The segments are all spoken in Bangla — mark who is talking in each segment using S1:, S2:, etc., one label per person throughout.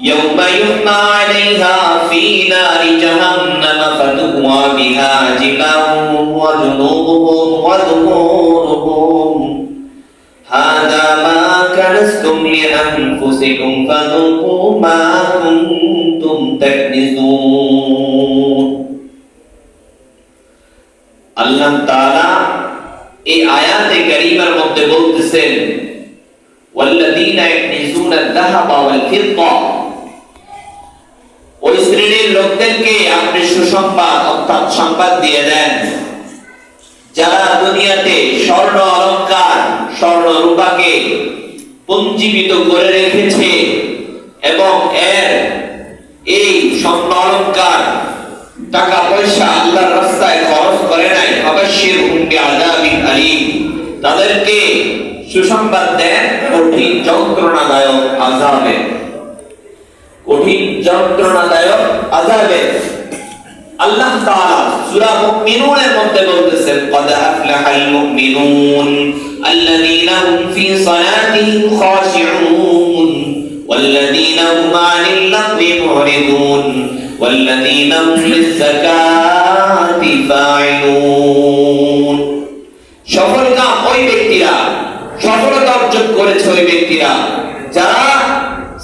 S1: يوم يحمى عليها في نار جهنم فتكوى بها جباههم وجنوبهم وظهورهم هذا ما كنزتم لأنفسكم فذوقوا ما كنتم تكنزون আল্লাহ তাআলা এই আয়াতে কারীমার মধ্যে বলতেছেন ওয়াল্লাযীনা ইয়াকনিজুনা আয-যাহাবা ওয়াল ফিদ্দা, ওই শ্রেণীর লোকদেরকে আপনি সুসংবাদ অর্থাৎ সংবাদ দিয়ে দেন যারা দুনিয়াতে স্বর্ণ অলংকার স্বর্ণ রূপাকে পুঞ্জীবিত করে রেখেছে এবং এই স্বর্ণ অলংকার টাকা পয়সা আল্লাহর রাস্তায় খরচ করে নাই। ফাবাশশিরহুম বিআযাবিন আলীম, তাদেরকে সুসংবাদ দেন কঠিন যন্ত্রণাদায়ক আযাবে, কঠিন যন্ত্রণাদায়ক আযাবে। আল্লাহ তাআলা সূরা মুমিনুনের মধ্যে বলতেছেন ক্বাদ আফলাহাল মুমিনুন আল্লাযীনা হুম ফী সালাতিহিম খাশিউন ওয়াল্লাযীনা হুম আনিল লাগwi মুরিদুন ওয়াল্লাযীনা হুম লিয-যাকাতি ফাইলুন। সফলকাম ওই ব্যক্তিরা, সফলতা অর্জন করেছে ওই ব্যক্তিরা যারা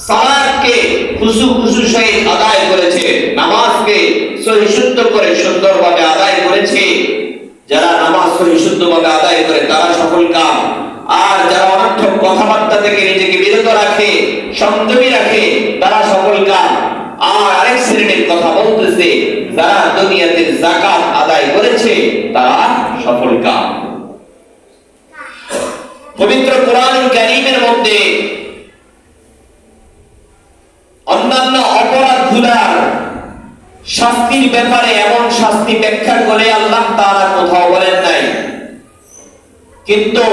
S1: সালাতকে খুশু সহিত আদায় করেছে, নামাজকে সহিশুদ্ধ করে সুন্দরভাবে আদায় করেছে। যারা নামাজ সহিশুদ্ধভাবে আদায় করে তারা সফলকাম। আর যারা অনর্থক কথাবার্তা থেকে নিজেকে বিরত রাখে, সংযমী রাখে, তারা সফলকাম। আর আরেক শ্রেণীর কথা বলতেছে যারা দুনিয়াতে যাকাত আদায় করেছে তারা সফলকাম। পবিত্র কোরআনুল কারীমের মধ্যে অন্যান্য অপরাধগুলার শাস্তির ব্যাপারে এমন শাস্তি ব্যাখ্যা করে আল্লাহ তাআলা কোথাও বলেন নাই, কিন্তু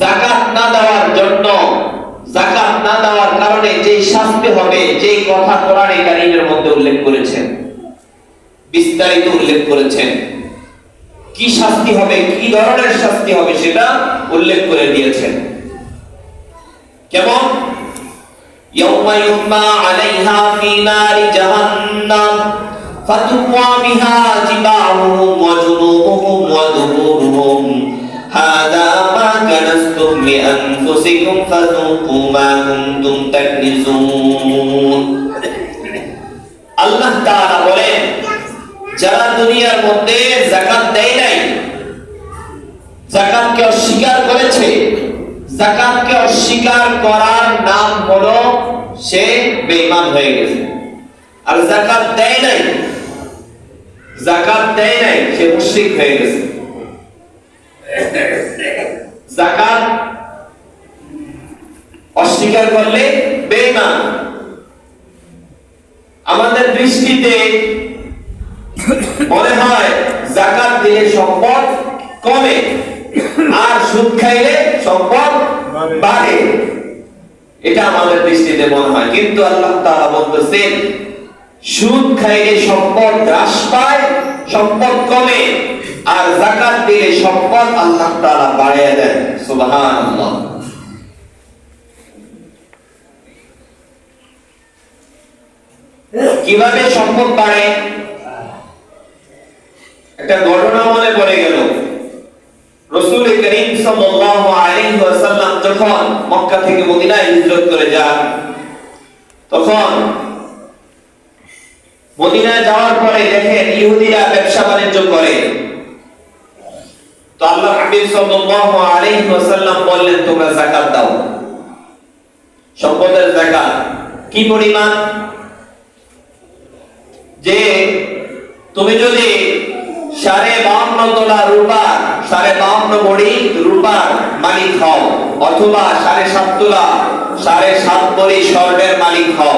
S1: যাকাত না দেওয়ার জন্য, যাকাত না দেওয়ার কারণে যে শাস্তি হবে, যে কথা কোরআনে কারীমের মধ্যে উল্লেখ করেছেন, বিস্তারিত উল্লেখ করেছেন, কি শাস্তি হবে, কি ধরনের শাস্তি হবে সেটা উল্লেখ করে দিয়েছেন। কেমন? ইয়াউমা ইউহমা আলাইহা ফী নারি জাহান্নাম ফাতুকওয়া বিহা জিবাহুহুম ওয়া জুনুবুহুম ওয়া যুহুরুহুম হাযা মা কানাসতুম লিআনফুসিকুম ফাযুকু মা কুনতুম তাকনিজুন। আল্লাহ তাআলা বলেন যারা দুনিয়ার মধ্যে যাকাত দেয় নাই, যাকাতকে অস্বীকার করেছে, যাকাতকে অস্বীকার করার নাম হলো সে বেঈমান হয়ে গেছে। আর যাকাত দেয় নাই, যাকাত দেয় নাই সে মুশরিক হয়ে গেছে। যাকাত অস্বীকার করলে বেঈমান। আমাদের দৃষ্টিতে মনে হয় যাকাত দিলে সম্পদ কমে আর সুদ খাইলে সম্পদ বাড়ে, এটা আমাদের দৃষ্টিতে মনে হয়। কিন্তু আল্লাহ তাআলা বলতেছেন সুদ খাইলে সম্পদ হ্রাস পায়, সম্পদ কমে, আর যাকাত দিলে সম্পদ আল্লাহ তাআলা বাড়িয়ে দেন। সুবহানাল্লাহ। কিভাবে সম্পদ বাড়ে? একটা ঘটনা মনে পড়ে গেল। রাসূল করিম সাল্লাল্লাহু আলাইহি ওয়াসাল্লাম যখন মক্কা থেকে মদিনায় হিজরত করে যান, তখন মদিনায় যাওয়ার পরে দেখেন ইহুদিরা ব্যবসা বাণিজ্য করে। তো আল্লাহ হাবিব সাল্লাল্লাহু আলাইহি ওয়াসাল্লাম বললেন তোমরা যাকাত দাও। সম্পদের যাকাত কি পরিমাণ? যে তুমি যদি 52.5 তোলা রূপা, 52.5 ভরি রূপার মালিক হও, অথবা 7.5 তোলা 7.5 ভরি স্বর্ণের মালিক হও,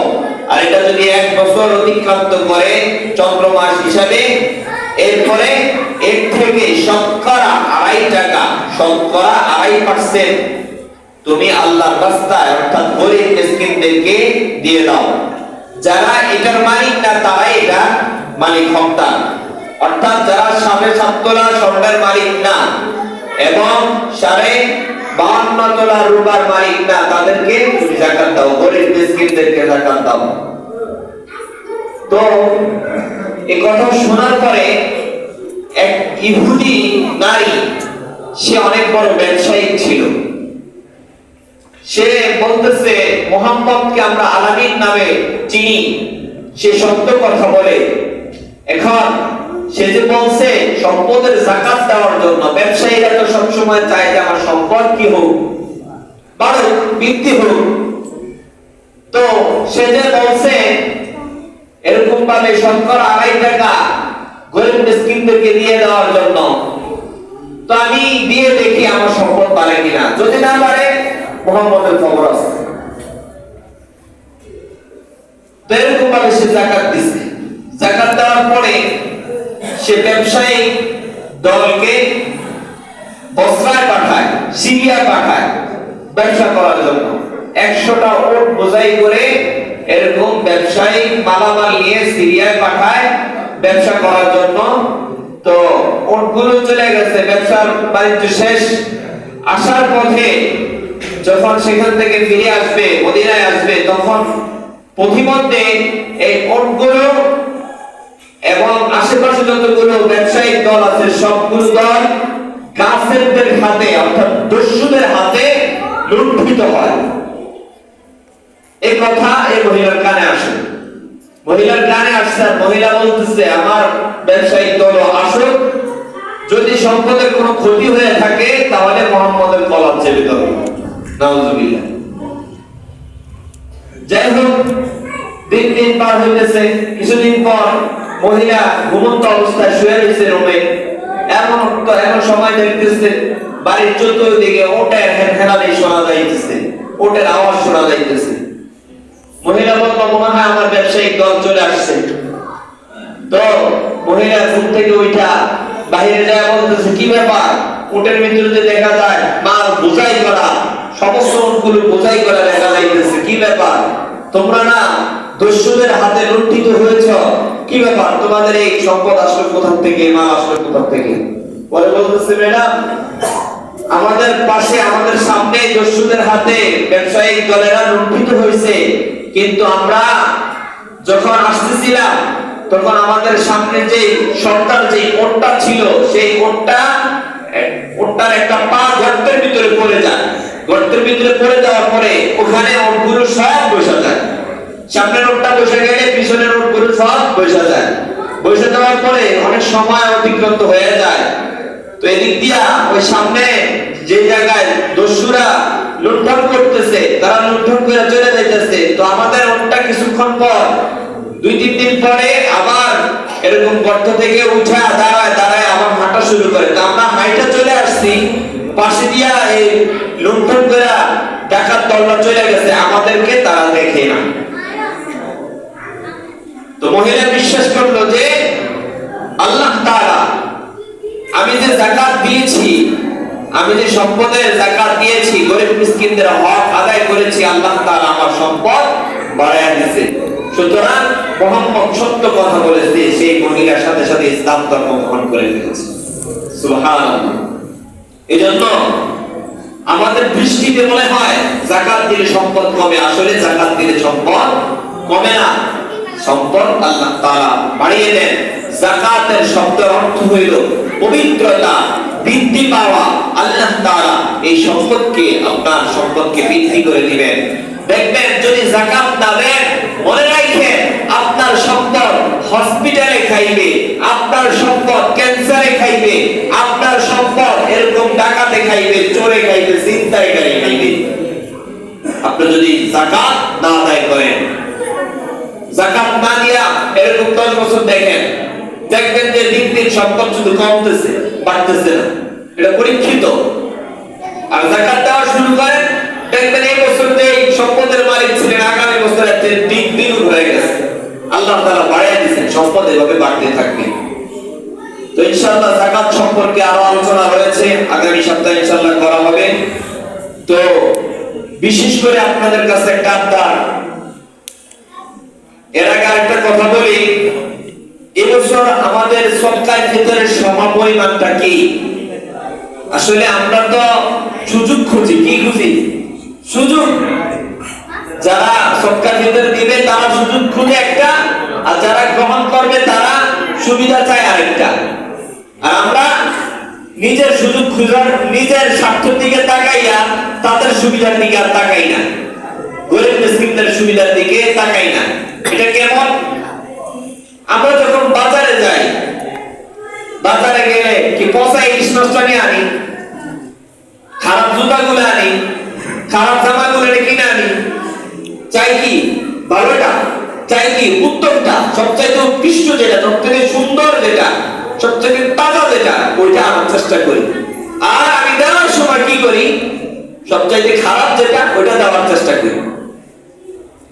S1: আর এটা যদি 1 বছর অতিক্রান্ত করে চন্দ্রমাস হিসাবে, এরপরে এর থেকে শতকরা 2.5 টাকা, শতকরা 2.5% তুমি আল্লাহর রাস্তায় অর্থাৎ গরিব মিসকিনদেরকে দিয়ে দাও। যারা এটার মালিক না তারাই এটা মালিক হকদার। অর্থাৎ যারা 7.5 তোলা স্বর্ণের মালিক না এবং 52.5 তোলা রূপার মালিক না, তাদেরকে তুমি যাকাত দাও, গরিব মিসকিন মিসকিনদেরকে যাকাত দাও। তো এই কথা শোনার পরে এক ইহুদি নারী, সে অনেক বড় ব্যবসায়ী ছিল, সে বলতেছে মুহাম্মদকে আমরা আলামিন নামে চিনি, সে সত্য কথা বলে। এখন সে যে বলছে সম্পদের যাকাত দেওয়ার জন্য, ব্যবসায়ীরা তো সবসময় চায় যে আমার সম্পদ কি হোক, বাড়ুক, বৃদ্ধি হোক। তো সে যে বলছে এরকম ভাবে শতকরা 2.5 টাকা গরিব মিসকিনদেরকে দিয়ে দেওয়ার জন্য, তো আমি দিয়ে দেখি আমার সম্পদ বাড়ে কিনা, যদি না বাড়ে মুহাম্মদের খবর আছে। তো এরকম ভাবে সে যাকাত দিছে। যাকাত দেওয়ার পরে সে ব্যবসায়ী দলকে বসরায় পাঠায়, সিরিয়া পাঠায় ব্যবসা করার জন্য। 100টা উট বোঝাই করে এরকম ব্যবসায়ী মালামাল নিয়ে সিরিয়ায় পাঠায় ব্যবসা করার জন্য। তো উটগুলো চলে গেছে, ব্যবসার বাণিজ্য শেষ। আসার পথে যখন সেখান থেকে ফিরে আসবে, মদিনায় আসবে, তখন পথিমধ্যে এই উটগুলো এবং আশেপাশে যতগুলো ব্যবসায়িক দল আছে সবগুলো দল কাফেরদের হাতে, অর্থাৎ দস্যুদের হাতে লুণ্ঠিত হয়। এই কথা এই মহিলার কানে আসে। মহিলার কানে আসছে, আর মহিলা বলতেছে আমার ব্যবসায়িক দল আসুক, যদি সম্পদের কোনো ক্ষতি হয়ে থাকে তাহলে মুহাম্মদের কলার চেপে দেবে। নাউজুবিল্লাহ। যাই হোক, দিন দিন পার হইতেছে। কিছুদিন পর মহিলা ঘুমন্ত অবস্থায় শুয়ে রয়েছে রুমে। এমন সময় দেখতেছে বাড়ির চতুর্দিকে ওটের হেনহেনানি শোনা যাইতেছে, ওটের আওয়াজ শোনা যাইতেছে। মহিলা বলল মনে হয় আমার ব্যবসায়িক দল চলে আসছে। তো মহিলা ঘুম থেকে উঠা বাইরে যায়, বলতেছে কি ব্যাপার? ওটের ভিতরে দেখা যায় মাল বোঝাই করা, সমস্ত উটগুলো বোঝাই করা দেখা যাইতেছে। কি ব্যাপার? তোমরা না দস্যুদের হাতে লুণ্ঠিত হয়েছ, কি ব্যাপার? তোমাদের এই সম্পদ আসলে কোথা থেকে, মাল আসলে কোথা থেকে? পরে বলতেছে ম্যাডাম, আমাদের পাশে, আমাদের সামনে দস্যুদের হাতে ব্যবসায়িক দলেরা লুণ্ঠিত হয়েছে, কিন্তু আমরা যখন আসতেছিলাম তখন আমাদের সামনে যে সর্দার যে ওটটা ছিল, সেই ওটটার একটা পা গর্তের ভিতরে পড়ে যায়। গর্তের ভিতরে পড়ে যাওয়ার পরে ওখানে ওটগুলো সব বসে যায়। সামনের ওটটা বসে গেলে পিছনের ওটগুলো সব বসে যায়। বসে যাওয়ার পরে অনেক সময় অতিক্রান্ত হয়ে যায়। তো এদিক দিয়া ওই সামনে যে জায়গায় দস্যুরা লুণ্ঠন করতেছে, তারা লুণ্ঠন করে চলে যাইতেছে। তো আমাদের ওটটা কিছুক্ষণ পর, 2-3 দিন পরে আবার এরকম গর্ত থেকে উঠে দাঁড়ায় আবার হাঁটা শুরু করে। তো আমরা হাইটা চলে আসছি, পাশে দিয়া এই লুণ্ঠন করে ডাকাত দলটা চলে গেছে, আমাদেরকে তারা দেখে না। তো মহিলা বিশ্বাস করলো যে আল্লাহ তাআলা, আমি যে যাকাত দিয়েছি, আমি যে সম্পদের যাকাত দিয়েছি, গরিব মিসকিনদের হক আদায় করেছি, আল্লাহ তাআলা আমার সম্পদ বাড়ায় দিয়েছে। সুতরাং মুহাম্মদ সত্য কথা বলেছে। সেই মহিলার সাথে সাথে ইসলাম ধর্ম গ্রহণ করে ফেলেছে। সুবহানাল্লাহ। এজন্য আমাদের দৃষ্টিতে মনে হয় যাকাত দিলে সম্পদ কমে, আসলে যাকাত দিলে সম্পদ কমে না, সম্পদ আল্লাহ তাআলা বাড়িয়ে দেন। যাকাতের শব্দের অর্থ হইল পবিত্রতা, বৃদ্ধি পাওয়া। আল্লাহ তাআলা এই সম্পদকে, আপনার সম্পদকে বৃদ্ধি করে দিবেন। দেখবেন যদি যাকাত না দেন, মনে রাখেন আপনার সম্পদ হসপিটালে খাইবে, আপনার সম্পদ ক্যান্সারে খাইবে, আপনার সম্পদ এরকম ডাকাতে খাইবে, চোরে খাইবে, ছিনতাইকারী খাইবে। আপনি যদি যাকাত না আদায় করেন, যাকাত না দিয়া এরকম 10 বছর দেখবেন যে দিন দিন সম্পদ শুধু কমতেছে, বাড়তেছে না। এটা পরীক্ষিত। আর যাকাত দেওয়া শুরু করেন, দেখবেন এই বছর যে সম্পদের মালিক ছিলেন, আগামী বছর এর দ্বিগুণ হয়ে গেছে। আল্লাহ তাআলা বাড়িয়ে দিয়েছেন, সম্পদ এভাবে বাড়তে থাকবে। তো ইনশাআল্লাহ যাকাত সম্পর্কে আরো আলোচনা রয়েছে, আগামী সপ্তাহে ইনশাআল্লাহ করা হবে। তো বিশেষ করে আপনাদের কাছে একটা আবদার, এর আগে একটা কথা বলি, এবছর আমাদের সদকায়ে ফিতরের সমপরিমাণটা কি? আসলে আমরা তো সুযোগ খুঁজি, কি খুঁজি? সুযোগ। যারা সদকার ভিতরে দিবে তারা সুযোগ খুঁজে একটা, আর যারা গ্রহণ করবে তারা সুবিধা চায় আরেকটা। আর আমরা নিজের সুযোগ খুঁজার, নিজের স্বার্থের দিকে তাকাইয়া তাদের সুবিধার দিকে আর তাকাই না, গরিব মিসকিনদের সুবিধার দিকে তাকাই না। এটা কেমন? আমরা যখন বাজারে যাই, বাজারে গেলে কি পচা ইলিশ মাছটা নিয়ে আনি, খারাপ জুতাগুলো আনি, খারাপ জামাগুলো কিনে আনি, চাই কি ভালোটা, চাই কি উত্তমটা, সবচাইতে উৎকৃষ্ট যেটা, সবথেকে সুন্দর যেটা, সবথেকে তাজা যেটা, ওইটা আনার চেষ্টা করি। আর আমি দেওয়ার সময় কি করি? সবচাইতে খারাপ যেটা ওইটা দেওয়ার চেষ্টা করি।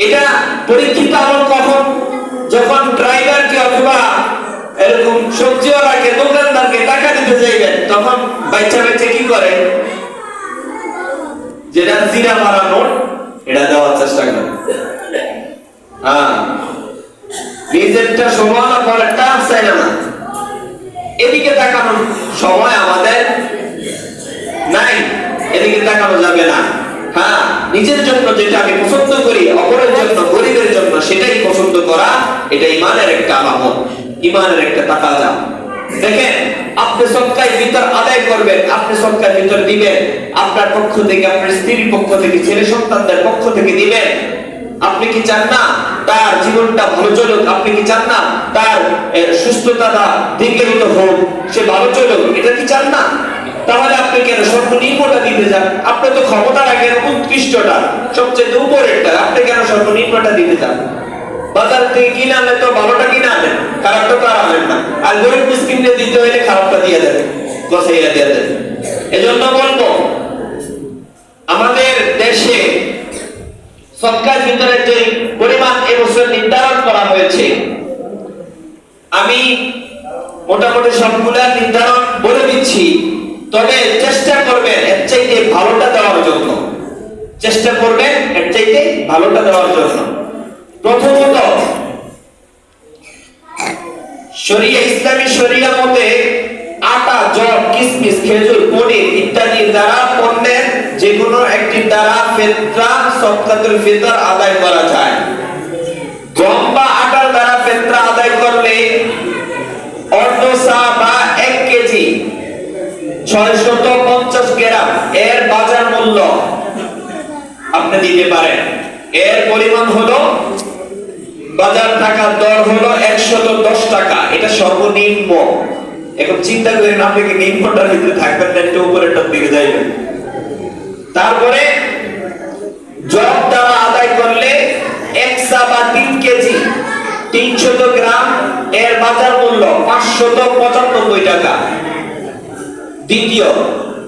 S1: এটা পরীক্ষিত আমল কখন? যখন ড্রাইভারকে অথবা এরকম সবজিওয়ালাকে, দোকানদারকে টাকা দিতে যাইবেন, তখন বাচ্চা বাচ্চা কি করে? যেটা জিরা মারা নোট এটা দেওয়ার চেষ্টা করে। নিজেরটা সমান পরেরটা চাই না। এদিকে তাকানোর সময় আমাদের নাই, এদিকে তাকানো যাবে না। হ্যাঁ, নিজের জন্য যেটা আমি পছন্দ করি, অপরের জন্য, গরিবের জন্য সেটাই পছন্দ করা, এটা ইমানের একটা আলামত, ইমানের একটা তাকাজা। দেখেন, আপনি সদকার ভিতর আদায় করবেন, আপনি সদকার ভিতর দিবেন, আপনার পক্ষ থেকে, আপনার স্ত্রীর পক্ষ থেকে, ছেলে সন্তানদের পক্ষ থেকে দিবেন। আপনি কি চান না তার জীবনটা ভালো চলুক? আপনি কি চান না তার সুস্থতা দীর্ঘায়িত হোক, সে ভালো চলুক? এটা কি চান না? তাহলে আপনি কেন সর্বনিম্নটা দিতে চান? আপনি তো ক্ষমতা রাখেন উৎকৃষ্টটা, সবচেয়ে উপরেরটা, আপনি কেন সর্বনিম্নটা দিতে চান? বাজার থেকে কিনে আনলে তো ভালোটা কিনে আনেন, খারাপটা তো আর আনেন না। আর গরিব মিসকিনকে দিতে হইলে খারাপটা দিয়ে দেবেন, গছাইয়া দিয়ে দেবেন। এজন্য বলবো, আমাদের দেশে সদকার ভিতরে যে পরিমাণ এবছর নির্ধারণ করা হয়েছে, আমি মোটামুটি সবগুলা নির্ধারণ বলে দিচ্ছি, তবে চেষ্টা করবেন এর চাইতে ভালোটা দেওয়ার জন্য, চেষ্টা করবেন এর চাইতে ভালোটা দেওয়ার জন্য। প্রথমত, শরিয়া, ইসলামী শরিয়া মতে আটা, জব, কিশমিশ, খেজুর, পনির ইত্যাদির দ্বারা পণ্যের যে কোনো একটি দ্বারা ফিতরা, সদকাতুল ফিতর আদায় করা যায়। গম বা আটার দ্বারা ফিতরা আদায় করলে অর্ধ সা বা 1 কেজি 650 গ্রাম এর বাজার মূল্য আপনি দিতে পারেন। এর পরিমাণ হলো, বাজার টাকার দর হলো 110 টাকা। এটা সর্বনিম্ন। এখন চিন্তা করেন, আপনি কি নিম্নটার ভিতরে থাকবেন না একটু উপরেরটার দিকে যাইবেন? তারপরে জব দ্বারা আদায় করলে 1 সা বা 3 কেজি 300 গ্রাম এর বাজার মূল্য 595 টাকা। দ্বিতীয়,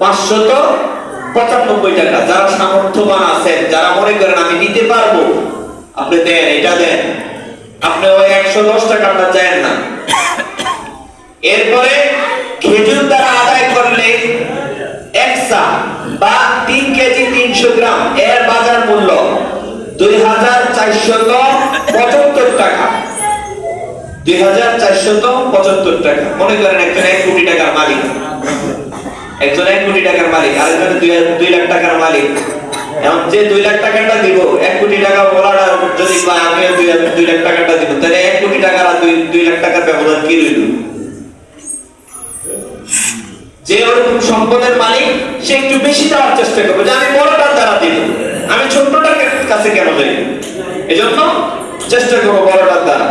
S1: 595 টাকা। যারা সামর্থ্যবান আছেন, যারা মনে করেন আমি দিতে পারবো, আপনি দেন, এটা দেন, আপনি ওই 110 টাকাটা চান না। এরপরে খেজুর দ্বারা আদায় করলে 1 সা বা 3 কেজি 300 গ্রাম এর বাজার মূল্য 2475 টাকা। 2475 টাকা। মনে করেন একজন 1 কোটি টাকার মালিক, একজন 1 কোটি টাকার মালিক, আরেকজন 2 লাখ টাকার মালিক। এখন যে 2 লাখ টাকাটা দিব, 1 কোটি টাকা বলাটা যদি আমি 2 লাখ টাকাটা দিব, তাহলে 1 কোটি টাকার আর 2 লাখ টাকার ব্যবধান কি রইল? যে ওরকম সম্পদের মালিক, সে একটু বেশি দেওয়ার চেষ্টা করবে, যে আমি বড়টার দ্বারা দিব, আমি ছোটটার কাছে কেন যাই? এজন্য চেষ্টা করবো বড়টার দ্বারা।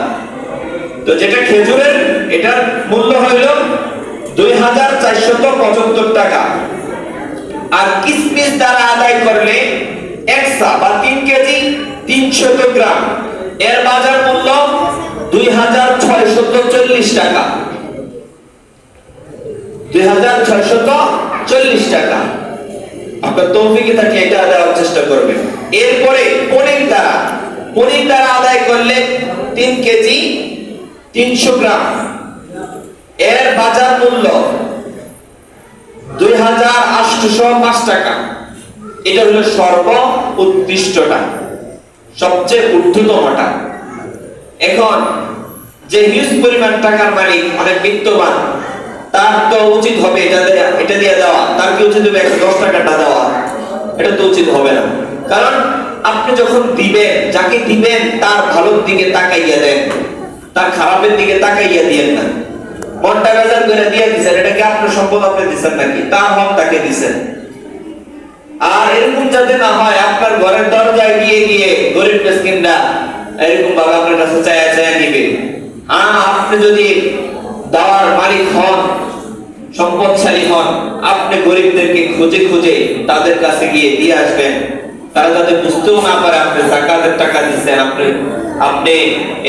S1: তো যেটা খেজুরের, এটার মূল্য হইল 2475 টাকা। আর কিশমিশ দ্বারা আদায় করলে 1 সা বা 3 কেজি 300 গ্রাম এর বাজার মূল্য 2640 টাকা। 2640 টাকা। আপনার তৌফিকে থাকলে এটা দেওয়ার চেষ্টা করবেন। এরপরে পনির দ্বারা আদায় করলে 3 কেজি 300 গ্রাম এর বাজার মূল্য 2805 টাকা। এটা হলো সর্ব উৎকৃষ্টটা, সবচেয়ে ঊর্ধ্বতমটা। এখন যে হিউজ পরিমাণ টাকার মালিক, অনেক বিত্তবান, তার তো উচিত হবে এটা দিয়ে দেওয়া। তার কি উচিত হবে 110 টাকাটা দেওয়া? এটা তো উচিত হবে না। কারণ আপনি যখন দিবেন, যাকে দিবেন তার ভালোর দিকে তাকাইয়া দেন, তার খারাপের দিকে তাকাইয়া দিয়েন না। মনটা বেজার করে দিয়ে দিচ্ছেন, এটা কি আপনার সম্পদ আপনি দিচ্ছেন নাকি? তার হক তাকে দিচ্ছেন। আর এরকম যাতে না হয় আপনার ঘরের দরজায় গিয়ে গিয়ে গরিব মিসকিনরা এরকম ভাবে আপনার কাছে চায়া চায়া নিবে। আপনি যদি দেওয়ার মালিক হন, সম্পদশালী হন, আপনি গরিবদেরকে খুঁজে খুঁজে তাদের কাছে গিয়ে দিয়ে আসবেন। তারা যাতে বুঝতেও না পারে আপনি যাকাতের টাকা দিচ্ছেন, আপনি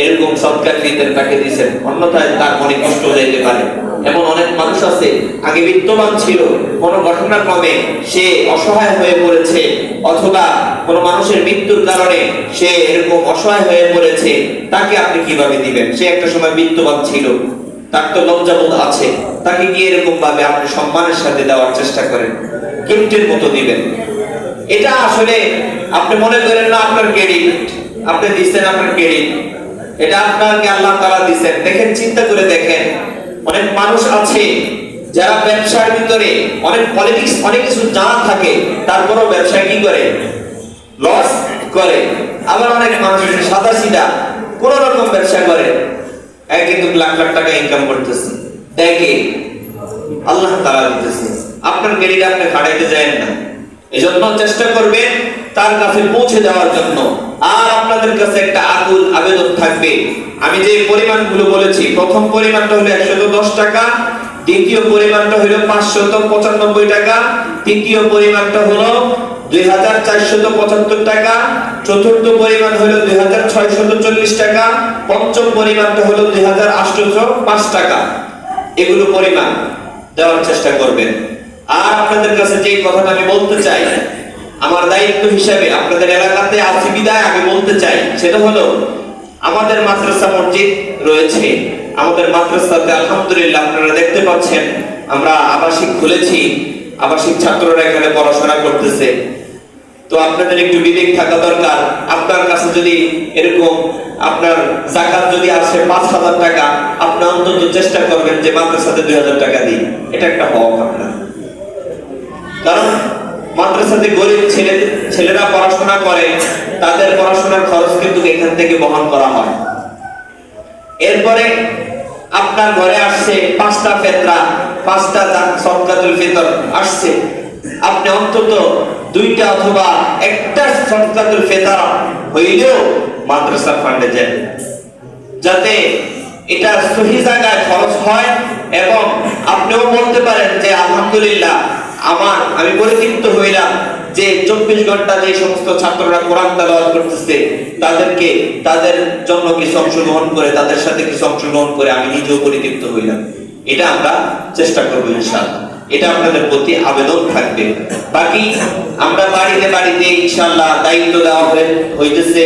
S1: এরকম সদকার ফিতরের টাকা দিচ্ছেন, অন্যথায় তার মনে কষ্ট যেতে পারে। এমন অনেক মানুষ আছে, আগে বিত্তবান ছিল, কোনো ঘটনাক্রমে সে অসহায় হয়ে পড়েছে, অথবা কোনো মানুষের মৃত্যুর কারণে সে এরকম অসহায় হয়ে পড়েছে, তাকে আপনি কিভাবে দিবেন? সে একটা সময় বিত্তবান ছিল, তার তো লজ্জাবোধ আছে, তাকে গিয়ে এরকম ভাবে আপনি সম্মানের সাথে দেওয়ার চেষ্টা করেন, গিফটের মতো দিবেন। এটা আসলে আপনি মনে করেন না আপনার ক্রেডিট, আপনি দিচ্ছেন আপনার ক্রেডিট, এটা আপনাকে আল্লাহ তাআলা দিচ্ছেন। দেখেন, চিন্তা করে দেখেন, অনেক মানুষ আছে যারা ব্যবসার ভিতরে অনেক পলিটিক্স অনেক কিছু জানা থাকে, তারপরও ব্যবসায় কি করে? লস করে। আবার অনেক মানুষ সাদা সিধা কোন রকম ব্যবসা করে, কিন্তু লাখ লাখ টাকা ইনকাম করতেছে, দেখে আল্লাহ তাআলা দিতেছে। আপনার ক্রেডিট আপনি খাড়াইতে যাবেন না, এজন্য চেষ্টা করবেন তার কাছে পৌঁছে দেওয়ার জন্য। আর আপনাদের কাছে একটা আকুল আবেদন থাকবে, আমি যে পরিমাণগুলো বলেছি, প্রথম পরিমাণটা হলো 110 টাকা, দ্বিতীয় পরিমাণটা হলো 595 টাকা, তৃতীয় পরিমাণটা হলো 2475 টাকা, চতুর্থ পরিমাণ হলো 2640 টাকা, পঞ্চম পরিমাণটা হলো 2805 টাকা। এগুলো পরিমাণ দেওয়ার চেষ্টা করবেন। আর আপনাদের কাছে যে কথাটা আমি বলতে চাই, আমার দায়িত্ব হিসেবে আপনাদের এলাকাতে আছি বিদায় আমি বলতে চাই, সেটা হলো আমাদের মাদ্রাসা মসজিদ রয়েছে। আমাদের মাদ্রাসাতে আলহামদুলিল্লাহ আপনারা দেখতে পাচ্ছেন আমরা আবাসিক খুলেছি, আবাসিক ছাত্ররা এখানে পড়াশোনা করতেছে। তো আপনাদের একটু বিবেক থাকা দরকার। আপনার কাছে যদি এরকম আপনার যাকাত যদি আসে 5000 টাকা, আপনি অন্তত চেষ্টা করবেন যে মাদ্রাসাতে 2000 টাকা দিই, এটা একটা হক আপনার। কারণ মাদ্রাসাতে গরিব ছেলেরা পড়াশোনা করে, তাদের পড়াশোনার খরচ কিন্তু এখান থেকে বহন করা হয়। এরপরে আপনার ঘরে আসছে 5টা ফিতরা, 5টা সদকাতুল ফিতর আসছে, আপনি অন্তত 2টা অথবা 1টা সদকাতুল ফিতর হইলেও মাদ্রাসা ফান্ডে যান, যাতে এটা সহি জায়গায় খরচ হয় এবং আপনিও বলতে পারেন যে আলহামদুলিল্লাহ আমি পরিতৃপ্ত হইলাম যে 24 ঘন্টা যে সমস্ত ছাত্ররা কোরআন তেলাওয়াত করতেছে তাদের জন্য কিছু অংশগ্রহণ করে, তাদের সাথে কিছু অংশগ্রহণ করে আমি নিজেও পরিতৃপ্ত হইলাম। এটা আমরা চেষ্টা করবো ইনশাআল্লাহ। এটা আপনাদের প্রতি আবেদন থাকবে। বাকি আমরা বাড়িতে বাড়িতে ইনশাআল্লাহ দায়িত্ব দেওয়া হইতেছে।